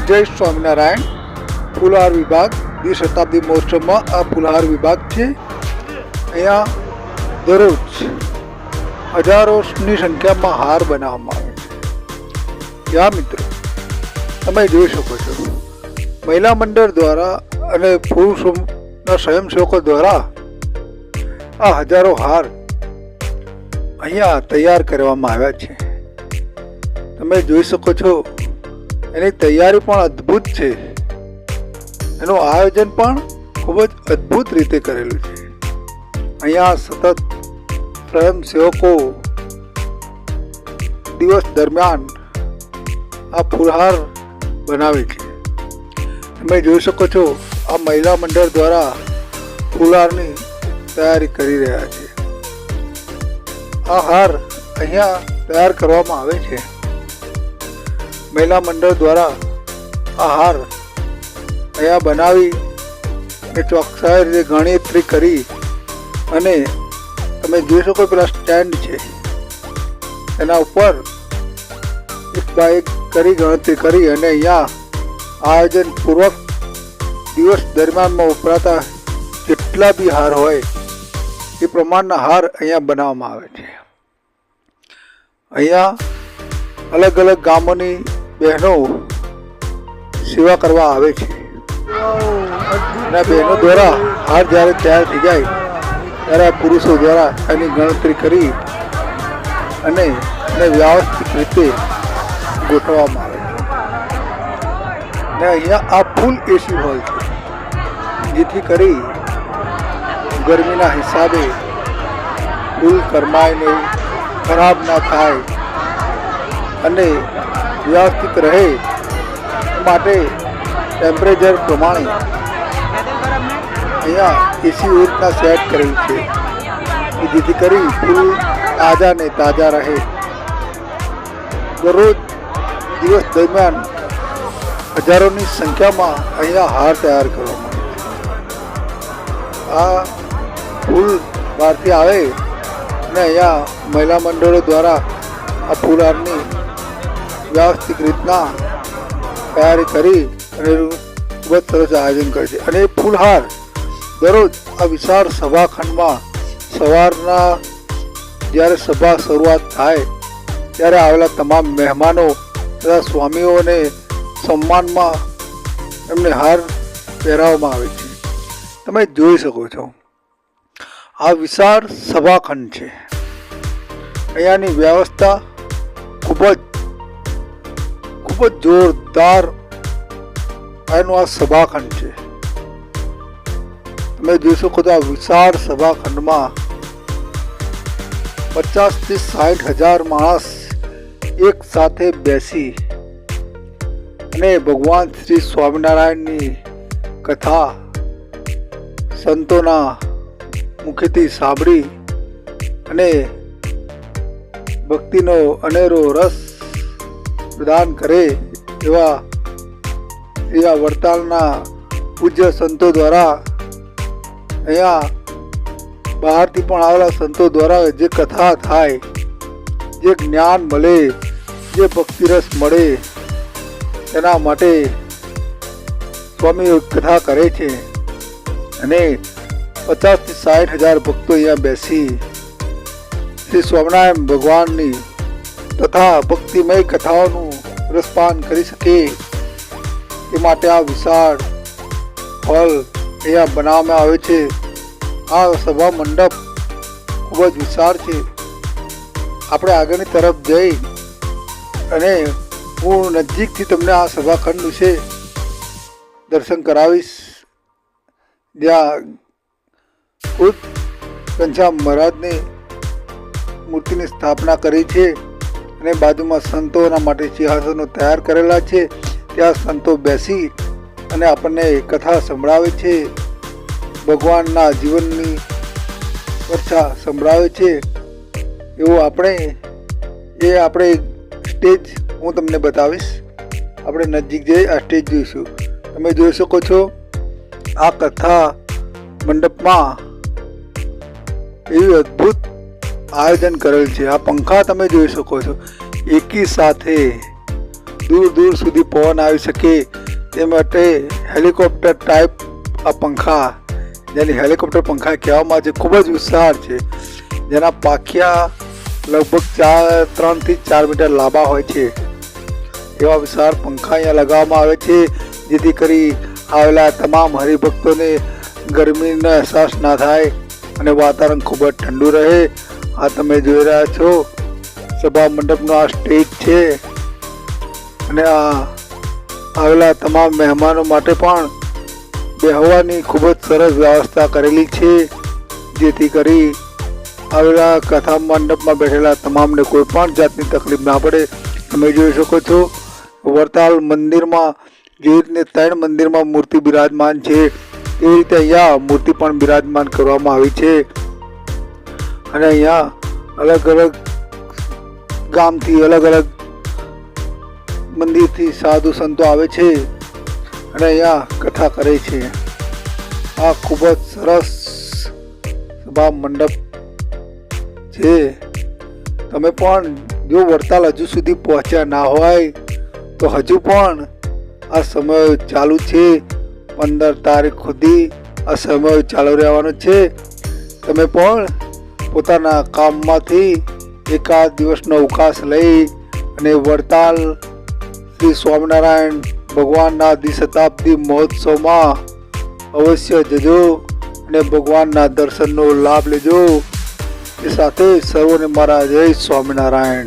જય સ્વામિનારાયણ. ફુલહાર વિભાગ દ્વિશતાબ્દી મહોત્સવમાં આ ફુલહાર વિભાગ છે. અહીંયા દરરોજ હજારોની સંખ્યામાં હાર બનાવવામાં આવે છે. ત્યાં મિત્રો તમે જોઈ શકો છો, મહિલા મંડળ દ્વારા અને પુરુષોના સ્વયંસેવકો દ્વારા આ હજારો હાર અહીંયા તૈયાર કરવામાં આવ્યા છે. તમે જોઈ શકો છો, એની તૈયારી પણ અદ્ભુત છે. એનું આયોજન પણ ખૂબ જ અદ્ભુત રીતે કરેલું છે. અહીંયા સતત સ્વયંસેવકો દિવસ દરમિયાન આ ફુલહાર બનાવે છે. તમે જોઈ શકો છો, આ મહિલા મંડળ દ્વારા ફુલહારની તૈયારી કરી રહ્યા છે. આ હાર અહીંયા તૈયાર કરવામાં આવે છે. મહિલા મંડળ દ્વારા આ હાર અહીંયા બનાવી એ ચોકસાઈ રીતે ગણતરી કરી અને તમે જોઈ શકો પેલા સ્ટેન્ડ છે એના ઉપર એક બાય એક કરી ગણતરી કરી અને અહીંયા આયોજન પૂર્વક દિવસ દરમિયાનમાં વપરાતા જેટલા બી હાર હોય એ પ્રમાણના હાર અહીંયા બનાવવામાં આવે છે. અહીંયા અલગ અલગ ગામોની બહેનો સેવા કરવા આવે છે અને બહેનો દ્વારા હાર જ્યારે તૈયાર થઈ જાય ત્યારે પુરુષો દ્વારા એની ગણતરી કરી અને એને વ્યવસ્થિત રીતે ગોઠવવામાં આવે છે. અને અહીંયા આ ફૂલ એસી હોલ છે, જેથી કરી ગરમીના હિસાબે ફૂલ કરમાય નહીં, ખરાબ ના થાય અને વ્યવસ્થિત રહે માટે ટેમ્પરેચર પ્રમાણે અહીંયા એસી રીતના સેટ કરેલું છે કે જેથી કરી ફૂલ તાજા ને તાજા રહે. દરરોજ દિવસ દરમિયાન હજારોની સંખ્યામાં અહીંયા હાર તૈયાર કરવામાં આવે છે. આ ફૂલ બહારથી આવે અને અહીંયા મહિલા મંડળો દ્વારા આ ફૂલહારની વ્યવસ્થિત રીતના તૈયારી કરી અને ખૂબ જ સરસ આયોજન કરે છે. અને એ ફૂલહાર દરરોજ આ વિશાળ સભાખંડમાં સવારના જ્યારે સભા શરૂઆત થાય ત્યારે આવેલા તમામ મહેમાનો તથા સ્વામીઓને સન્માનમાં એમને હાર પહેરાવવામાં આવે છે. તમે જોઈ શકો છો, આ વિશાળ સભાખંડ છે. અહીંયાની વ્યવસ્થા ખૂબ જ જોરદાર એનું આ સભાખંડ છે. તમે જોઈ શકો તો આ વિશાળ સભાખંડમાં 50 થી 60 હજાર માણસ એક સાથે બેસી અને ભગવાન શ્રી સ્વામિનારાયણની કથા સંતોના મુખેથી સાંભળી અને ભક્તિનો અનેરો રસ પ્રદાન કરે એવા વડતાલના પૂજ્ય સંતો દ્વારા અહીંયા બહારથી પણ આવેલા સંતો દ્વારા જે કથા થાય, જે જ્ઞાન મળે, જે ભક્તિરસ મળે તેના માટે સ્વામી કથા કરે છે. અને 50 થી 60 હજાર ભક્તો અહીંયા બેસી શ્રી સ્વામિનારાયણ ભગવાનની તથા ભક્તિમય કથાઓનું રસપાન કરી શકે એ માટે આ વિશાળ હોલ અહીંયા બનાવવામાં આવે છે. આ સભા મંડપ ખૂબ જ વિશાળ છે. આપણે આગળની તરફ જઈ અને હું નજીકથી તમને આ સભાખંડ વિશે દર્શન કરાવીશ, જ્યાં ખુદ ઘનશ્યામ મહારાજની મૂર્તિની સ્થાપના કરી છે અને બાજુમાં સંતોના માટે સિંહાસનો તૈયાર કરેલા છે. ત્યાં સંતો બેસી અને આપણને કથા સંભળાવે છે, ભગવાનના જીવનની વર્ષા સંભળાવે છે. એવું આપણે સ્ટેજ હું તમને બતાવીશ. આપણે નજીક જઈ આ સ્ટેજ જોઈશું. તમે જોઈ શકો છો, આ કથા મંડપમાં એવી અદ્ભુત આયોજન કરેલ છે. આ પંખા તમે જોઈ શકો છો, એકી સાથે દૂર દૂર સુધી પવન આવી શકે તે માટે હેલિકોપ્ટર ટાઈપ આ પંખા, જેને હેલિકોપ્ટર પંખા કહેવામાં આવે છે, ખૂબ જ વિશાળ છે, જેના પાંખિયા લગભગ 3 થી 4 મીટર લાંબા હોય છે. એવા વિશાળ પંખા અહીંયા લગાવવામાં આવે છે, જેથી કરી આવેલા તમામ હરિભક્તોને ગરમીનો અહેસાસ ના થાય અને વાતાવરણ ખૂબ જ ઠંડુ રહે. આ તમે જોઈ રહ્યા છો સભા મંડપનો આ સ્ટેજ છે અને આ આવેલા તમામ મહેમાનો માટે પણ બેહવાની ખૂબ જ સરસ વ્યવસ્થા કરેલી છે, જેથી કરી આવેલા કથા મંડપમાં બેઠેલા તમામને કોઈ પણ જાતની તકલીફ ના પડે. તમે જોઈ શકો છો વડતાલ મંદિરમાં જે રીતે 3 મંદિરમાં મૂર્તિ બિરાજમાન છે તે રીતે અહીંયા મૂર્તિ પણ બિરાજમાન કરવામાં આવી છે. અને અહીંયા અલગ અલગ ગામથી અલગ અલગ મંદિરથી સાધુ સંતો આવે છે અને અહીંયા કથા કરે છે. આ ખૂબ જ સરસ સભા મંડપ છે. તમે પણ જો વડતાલ હજુ સુધી પહોંચ્યા ના હોય તો હજુ પણ આ સમય ચાલુ છે. 15 તારીખ સુધી આ સમય ચાલુ રહેવાનો છે. તમે પણ પોતાના કામમાંથી એકાદ દિવસનો અવકાશ લઈ અને વડતાલ શ્રી સ્વામિનારાયણ ભગવાનના દ્વિશતાબ્દી મહોત્સવમાં અવશ્ય જજો અને ભગવાનના દર્શનનો લાભ લેજો. એ સાથે સર્વને મારા જય સ્વામિનારાયણ.